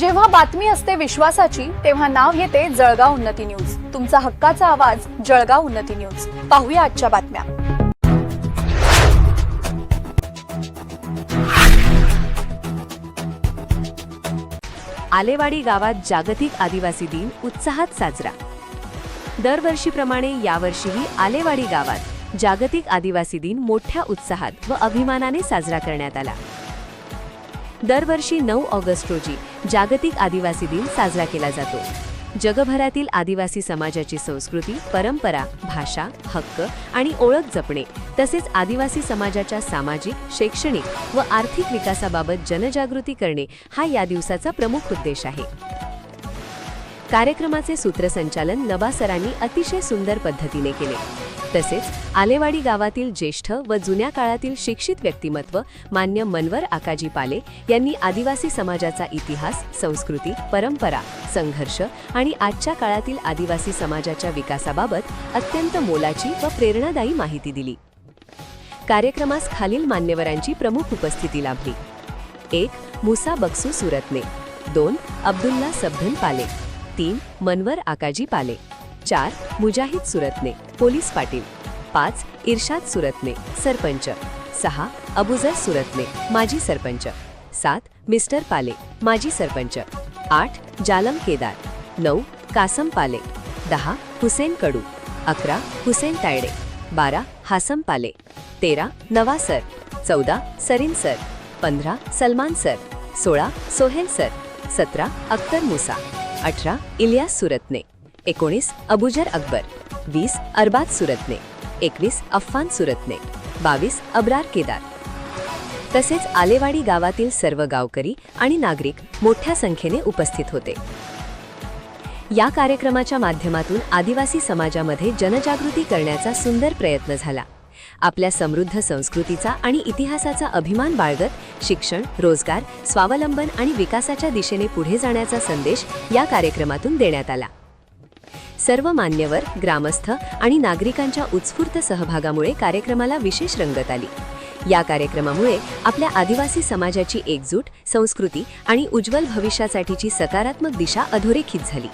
जेव्हा बातमी असते विश्वासाची तेव्हा नाव येते जळगाव उन्नती न्यूज। तुमचा हक्काचा आवाज जळगाव उन्नती न्यूज। पाहूया आजच्या बातम्या। आलेवाडी गावात जागतिक आदिवासी दिन उत्साहात साजरा। दरवर्षीप्रमाणे यावर्षीही आलेवाडी गावात जागतिक आदिवासी दिन मोठ्या उत्साहात व अभिमानाने साजरा करण्यात आला। दरवर्षी 9 ऑगस्ट रोजी जागतिक आदिवासी दिन साजरा केला जातो। जगभरातील आदिवासी समाजाची संस्कृती, परंपरा, भाषा, हक्क आणि ओळख जपणे तसेच आदिवासी समाजाच्या सामाजिक, शैक्षणिक व आर्थिक विकासाबाबत जनजागृती करणे हा या दिवसाचा प्रमुख उद्देश आहे। कार्यक्रमाचे सूत्रसंचालन नबा सरांनी अतिशय सुंदर पद्धतीने केले। तसेच आलेवाडी गावातील ज्येष्ठ व जुन्या काळातील शिक्षित व्यक्तिमत्व मान्य मनवर आकाजी पाले यांनी आदिवासी समाजाचा इतिहास, संस्कृती, परंपरा, संघर्ष आणि आजच्या काळातील आदिवासी समाजाच्या विकासाबाबत अत्यंत मोलाची व प्रेरणादायी माहिती दिली। कार्यक्रमास खालील मान्यवरांची प्रमुख उपस्थिती लाभली। 1. मुसा बक्सू सुरतने, 2. अब्दुल्ला सबधन पाले, 3. मनवर आकाजी पाले, 4. मुजाहिद सुरतने, पोलीस पाटील, 5. इर्शाद सुरतने, सरपंच, 6. अबुजर सुरतने, माजी सरपंच, 7. मिस्टर पाले, माजी सरपंच, 8. जालम केदार, 9. कासम पाले, 10. हुसेन कडू, 11. Hussain Tayde, 12. Hasam Pale, 13. Nava sir, 14. Sarin sir, 15. Salman sir, 16. Sohail sir, 17. Akhtar Musa, 18. Ilyas Suratne, 19. Abuzar Akbar, 20. Arbaz Suratne, 21. Afan Suratne, 22. Abrar Kedar. तसेच आलेवाडी गावातील सर्व गावकरी आणि नागरिक मोठ्या संख्येने उपस्थित होते। या कार्यक्रमाच्या माध्यमातून आदिवासी समाजामध्ये जनजागृती करण्याचा सुंदर प्रयत्न झाला। आपल्या समृद्ध संस्कृतीचा आणि इतिहासाचा अभिमान बाळगत शिक्षण, रोजगार, स्वावलंबन आणि विकासाच्या दिशेने पुढे जाण्याचा संदेश या कार्यक्रमातून देण्यात आला। सर्व मान्यवर, ग्रामस्थ आणि नागरिकांच्या उत्स्फूर्त सहभागामुळे कार्यक्रमाला विशेष रंगत आली। या कार्यक्रमामुळे आपल्या आदिवासी समाजाची एकजूट, संस्कृती आणि उज्ज्वल भविष्यासाठीची सकारात्मक दिशा अधोरेखित झाली।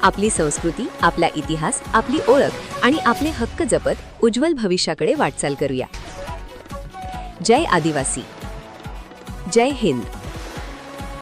आपली संस्कृती, आपला इतिहास, आपली ओळख आणि आपले हक्क जपत उज्ज्वल भविष्याकडे वाटचाल करूया। जय आदिवासी, जय हिंद।